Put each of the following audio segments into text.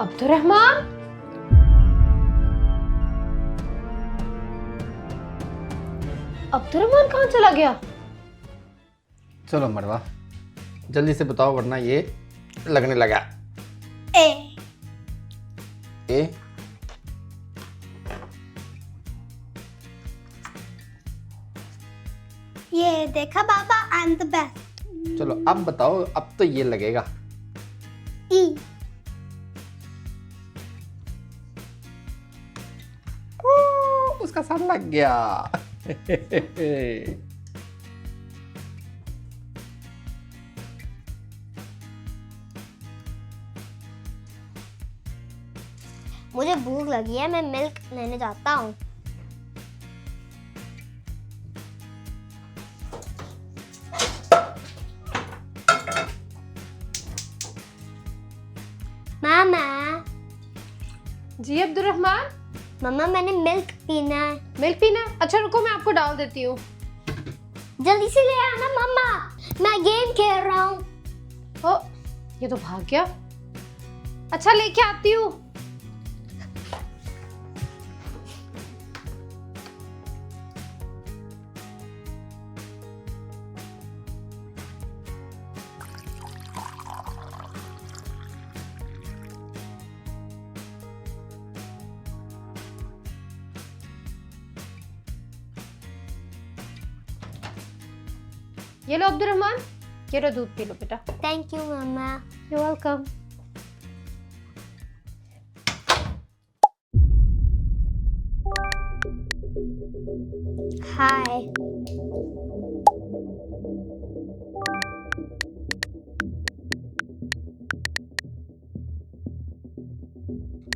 Abdurrahman, Abdurrahman कहाँ चला गया? चलो मरवा, जल्दी से बताओ वरना ये लगने लगा। ए ए ये देखा बाबा, आई एम द बेस्ट। चलो अब बताओ, अब तो ये लगेगा। ई उसका साथ लग गया। मुझे भूख लगी है, मैं मिल्क लेने जाता हूँ। मामा, जी अब्दुर्रहमान, मम्मा मैंने मिल्क पीना है। मिल्क पीना है? अच्छा रुको, मैं आपको डाल देती हूँ। जल्दी से ले आना मम्मा, मैं गेम खेल रहा हूँ। ओ, ये तो भाग गया। अच्छा लेके आती हूँ। ये लो अब्दुर्रहमान, ये लो दूध पी लो बेटा। Thank you mamma. You welcome. Hi.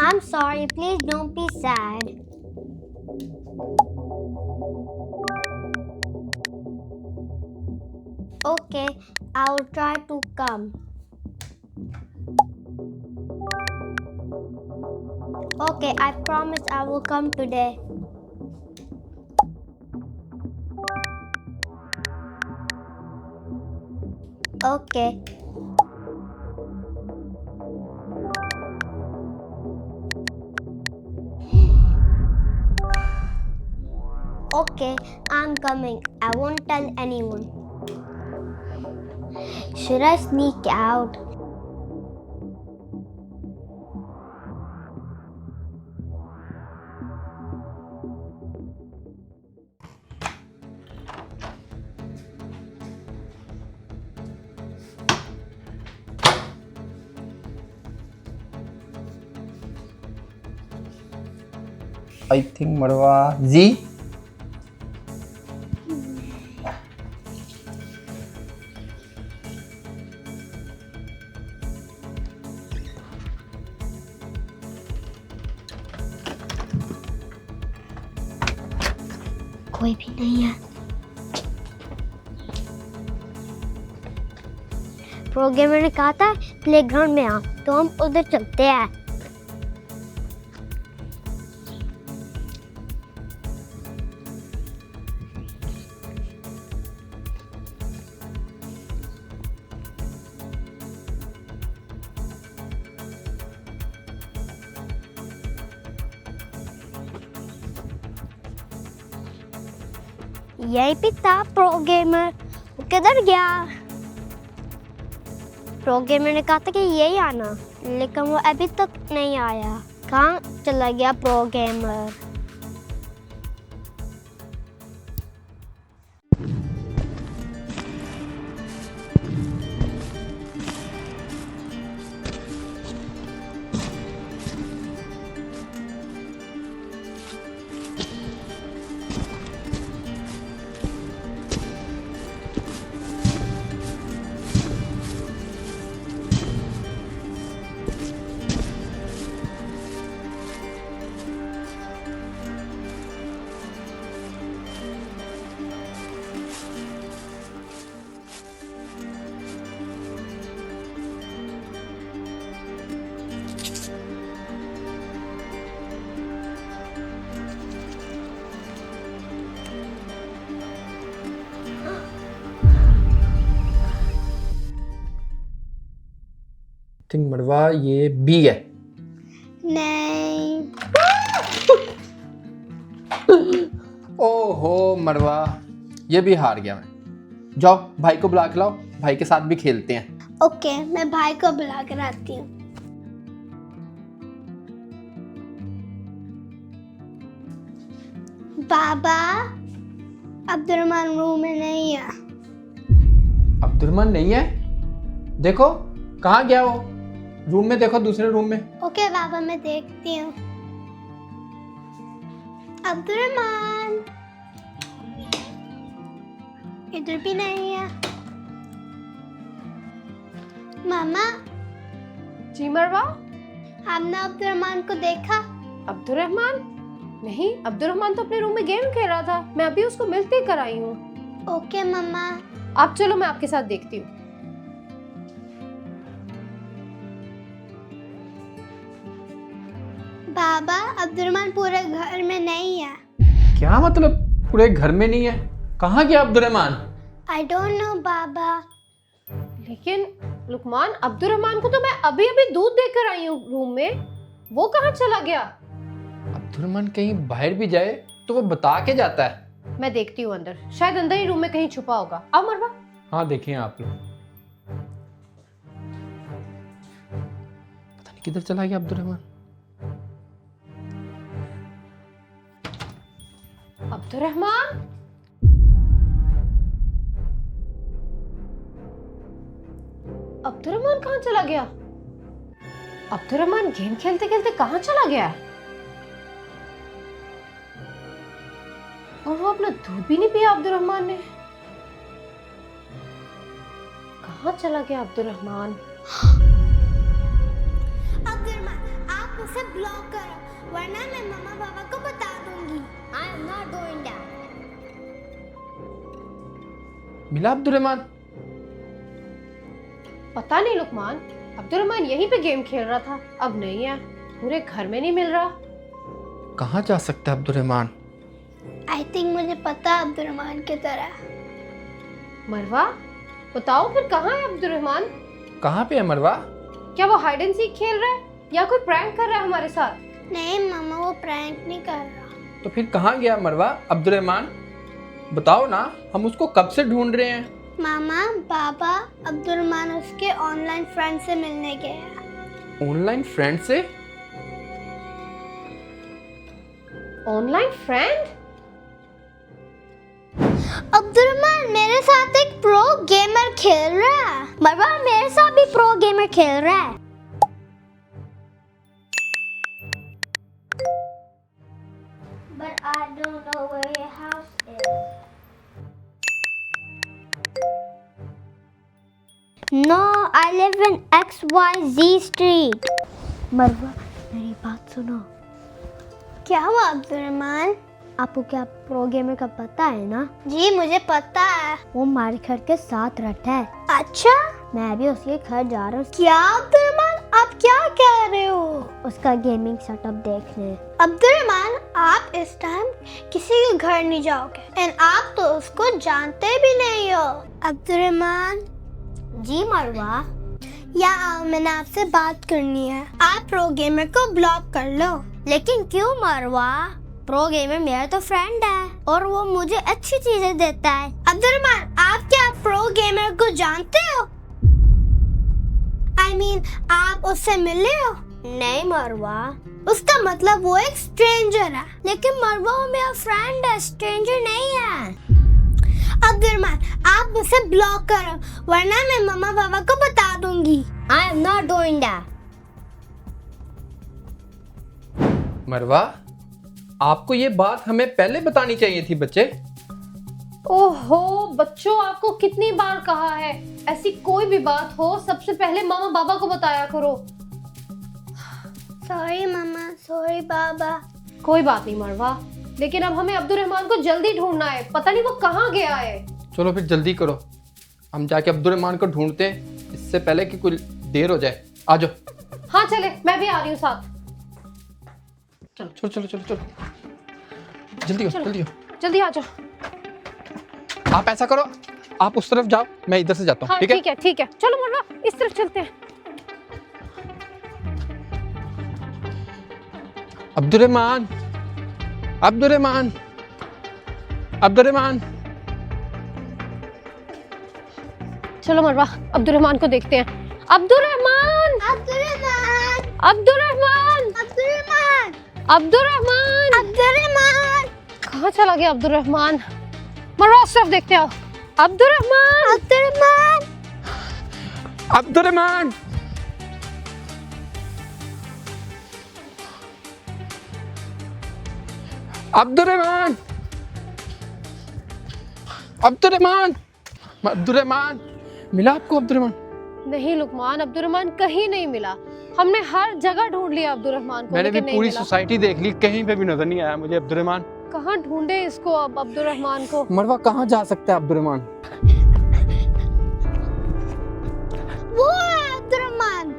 I'm sorry, please don't be sad. Okay, I will try to come. Okay, I promise I will come today. Okay. Okay, I'm coming. I won't tell anyone. Should I sneak out? I think मरवा जी। कोई भी नहीं है। Programmer ने कहा था playground में आ, तो हम उधर चलते हैं। यही पे था प्रोग्रामर, वो किधर गया? प्रोग्रामर ने कहा था कि यही आना, लेकिन वो अभी तक नहीं आया। कहाँ चला गया प्रोग्रामर? थिंक मरवा ये बी है। नहीं। ओहो मरवा, ये भी हार गया मैं। जाओ भाई को बुला के लाओ, भाई के साथ भी खेलते हैं। ओके, मैं भाई को बुला कर आती हूँ। बाबा, अब्दुर्रहमान रूम में नहीं है। अब्दुर्रहमान नहीं है? देखो कहाँ गया वो? रूम में देखो, दूसरे रूम में। ओके बाबा, मैं देखती हूँ। अब्दुर्रहमान इधर भी नहीं है। मामा, जी मरवा। आपने अब्दुर्रहमान को देखा? अब्दुर्रहमान? नहीं, अब्दुर्रहमान तो अपने रूम में गेम खेल रहा था। मैं अभी उसको मिलते ही कर आई हूँ। ओके मम्मा। आप चलो, मैं आपके साथ देखती हूँ। बाबा, अब्दुर्रहमान पूरे घर में नहीं है। क्या मतलब पूरे घर में नहीं है? कहाँ गया अब्दुर्रहमान? आई डोंट नो बाबा। लेकिन लुकमान, अब्दुर्रहमान को तो मैं अभी अभी दूध देकर आई हूँ रूम में। वो कहाँ चला गया? अब्दुर्रहमान कहीं बाहर भी जाए तो वो बता के जाता है। मैं देखती हूँ अंदर, शायद अंदर ही रूम में कहीं छुपा होगा। आओ मरवा। हाँ देखिए आप लोग। पता नहीं किधर चला गया अब्दुर्रहमान। अब्दुर्रहमान, अब्दुर्रहमान कहाँ चला गया? अब्दुर्रहमान गेम खेलते खेलते कहाँ चला गया? और वो अपना दूध भी नहीं पिया अब्दुर्रहमान ने। कहाँ चला गया अब्दुर्रहमान? अब्दुर्रहमान, आप उसे ब्लॉक करो, वरना मैं मम्मा पापा को बता दूंगी। I am not doing that. मिला अब्दुर्रहमान? पता नहीं लुकमान, अब्दुर्रहमान यहीं पे गेम खेल रहा था, अब नहीं है। पूरे घर में नहीं मिल रहा। कहाँ जा सकता है अब्दुर्रहमान? आई थिंक मुझे पता है अब्दुर्रहमान की तरह। मरवा, बताओ फिर कहाँ है अब्दुर्रहमान? कहाँ पे है मरवा? क्या वो हाइड एंड सीक खेल रहा है या कोई प्रैंक कर रहा है हमारे साथ? नहीं मम्मा, वो प्रैंक नहीं कर रहा। तो फिर कहाँ गया मरवा अब्दुर्रहमान? बताओ ना, हम उसको कब से ढूंढ रहे हैं। मामा, बाबा, अब्दुर्रहमान उसके ऑनलाइन फ्रेंड से मिलने गया। ऑनलाइन फ्रेंड से? Online friend? अब्दुर्रहमान मेरे साथ एक प्रो गेमर खेल रहा है। बाबा, मेरे साथ भी प्रो गेमर खेल रहा है। But I don't know where your house is. No, I live in XYZ street. मरवा, मेरी बात सुनो। क्या हुआ अब्दुर्रहमान? आपको क्या प्रो गेमर का पता है ना? जी मुझे पता है। वो हमारे घर के साथ रहता है। अच्छा, मैं भी उसके घर जा रहा हूँ। क्या अब्दुर्रहमान, आप क्या कह रहे हो? उसका गेमिंग सेटअप देखने। अब्दुर्रहमान, आप इस टाइम किसी के घर नहीं जाओगे एंड आप तो उसको जानते भी नहीं हो। अब्दुर्रहमान। जी मरवा। या मैंने आपसे बात करनी है। आप प्रो गेमर को ब्लॉक कर लो। लेकिन क्यों मरवा? प्रो गेमर मेरा तो फ्रेंड है और वो मुझे अच्छी चीजें देता है। अब्दुर्रहमान, आप क्या प्रो गेमर को जानते हो? I mean, आप उससे मिले हो? नहीं मरवा। उसका मतलब वो एक स्ट्रेंजर है। लेकिन मरवा वो मेरा फ्रेंड है, स्ट्रेंजर नहीं है। अब्दुर्रहमान, आप उसे ब्लॉक करो, वरना मैं मम्मा पापा को बता दूंगी। I am not doing that. मरवा, आपको ये बात हमें पहले बतानी चाहिए थी बच्चे। ओहो बच्चों, आपको कितनी बार कहा है, ऐसी कोई भी बात हो सबसे पहले मामा बाबा को बताया करो। सॉरी मम्मा, सॉरी बाबा। कोई बात नहीं मरवा, लेकिन अब हमें अब्दुर्रहमान को जल्दी ढूंढना है। पता नहीं वो कहाँ गया है। चलो फिर जल्दी करो, हम जाके अब्दुर्रहमान को ढूंढते हैं, इससे पहले कि कोई देर हो जाए। आ जाओ। हाँ चले, मैं भी आ रही हूँ साथ। चलो चलो चलो चलो, जल्दी हो जल्दी हो। जल्दी आ जाओ। आप ऐसा करो, आप उस तरफ जाओ, मैं इधर से जाता हूँ। हाँ ठीक है ठीक है, चलो मरवा इस तरफ चलते हैं। Abdurrahman, Abdurrahman, Abdurrahman. चलो मरवा, अब्दुर्रहमान को देखते हैं। Abdurrahman, Abdurrahman, Abdurrahman, Abdurrahman, Abdurrahman, Abdurrahman, कहाँ चला गया अब्दुर्रहमान? मरवा उस तरफ देखते आओ। Abdurrahman, Abdurrahman, Abdurrahman, Abdurrahman, Abdurrahman, Abdurrahman, मिला आपको अब्दुर्रहमान? नहीं लुकमान, अब्दुर्रहमान कहीं नहीं मिला। हमने हर जगह ढूंढ लिया अब्दुर्रहमान को, मैंने भी लेकिन नहीं पूरी मिला। सोसाइटी देख ली, कहीं पे भी नजर नहीं आया मुझे अब्दुर्रहमान। कहाँ ढूंढे इसको अब अब्दुर्रहमान को? मरवा कहाँ जा सकता है अब्दुर्रहमान? वो है अब्दुर्रहमान।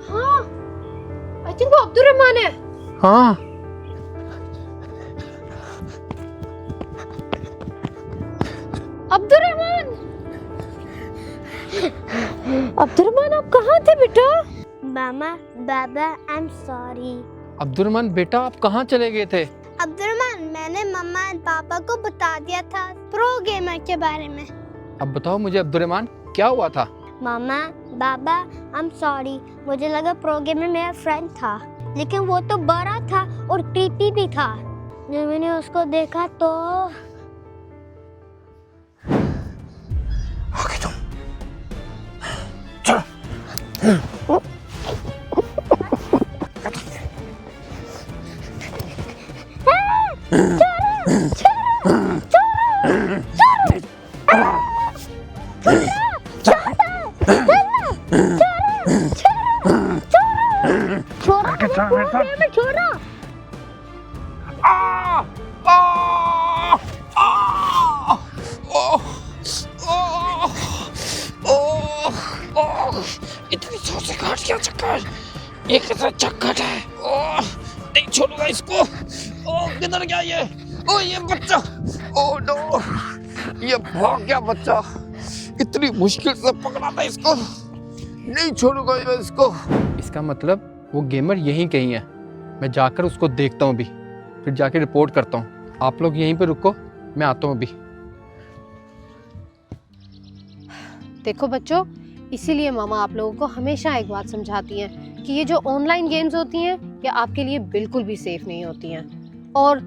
हाँ, आई थिंक वो अब्दुर्रहमान है। हाँ, अब्दुर्रहमान, अब्दुर्रहमान आप कहाँ थे बेटा? मामा, बाबा, आई एम सॉरी। अब्दुर्रहमान बेटा आप कहाँ चले गए थे? अब्दुर्रहमान, मैंने मम्मा और पापा को बता दिया था प्रो गेमर के बारे में। अब बताओ मुझे अब्दुर्रहमान क्या हुआ था? मामा, बाबा, आई एम सॉरी। मुझे लगा प्रो गेमर मेरा फ्रेंड था, लेकिन वो तो बड़ा था और क्रीपी भी था। जब मैंने उसको देखा तो छोड़ो। इतनी जोर से काट क्या चक्कर? ये कैसा चक्कर है? नहीं छोड़ूंगा इसको। किधर गया ये? ये बच्चा। नो, ये भाग गया बच्चा। इतनी मुश्किल से पकड़ा था इसको। नहीं छोड़ूंगा मैं इसको। इसका मतलब वो गेमर यहीं कहीं है। मैं जाकर उसको देखता हूँ अभी, फिर जाके रिपोर्ट करता हूँ। आप लोग यहीं पे रुको, मैं आता हूँ अभी। देखो बच्चों, इसीलिए मामा आप लोगों को हमेशा एक बात समझाती हैं कि ये जो ऑनलाइन गेम्स होती हैं ये आपके लिए बिल्कुल भी सेफ नहीं होती हैं। और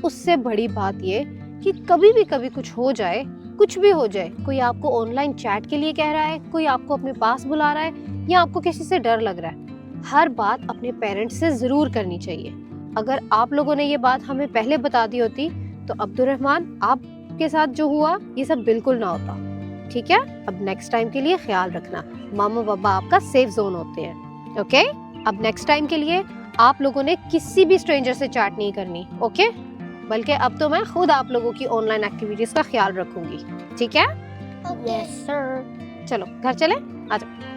उससे बड़ी बात ये कि कभी कुछ हो जाए, कुछ भी हो जाए, कोई आपको ऑनलाइन चैट के लिए कह रहा है, कोई आपको अपने पास बुला रहा है या आपको किसी से डर लग रहा है, हर बात अपने पेरेंट्स से ज़रूर करनी चाहिए। अगर आप लोगों ने ये बात हमें पहले बता दी होती तो अब्दुर्रहमान आपके साथ जो हुआ ये सब बिल्कुल ना होता। ठीक है, अब नेक्स्ट टाइम के लिए ख्याल रखना, मामा पापा आपका सेफ जोन होते हैं। ओके, अब नेक्स्ट टाइम के लिए आप लोगों ने किसी भी स्ट्रेंजर से चैट नहीं करनी। ओके, बल्कि अब तो मैं खुद आप लोगों की ऑनलाइन एक्टिविटीज का ख्याल रखूंगी। ठीक है? Yes sir. चलो घर चले, आ जाओ।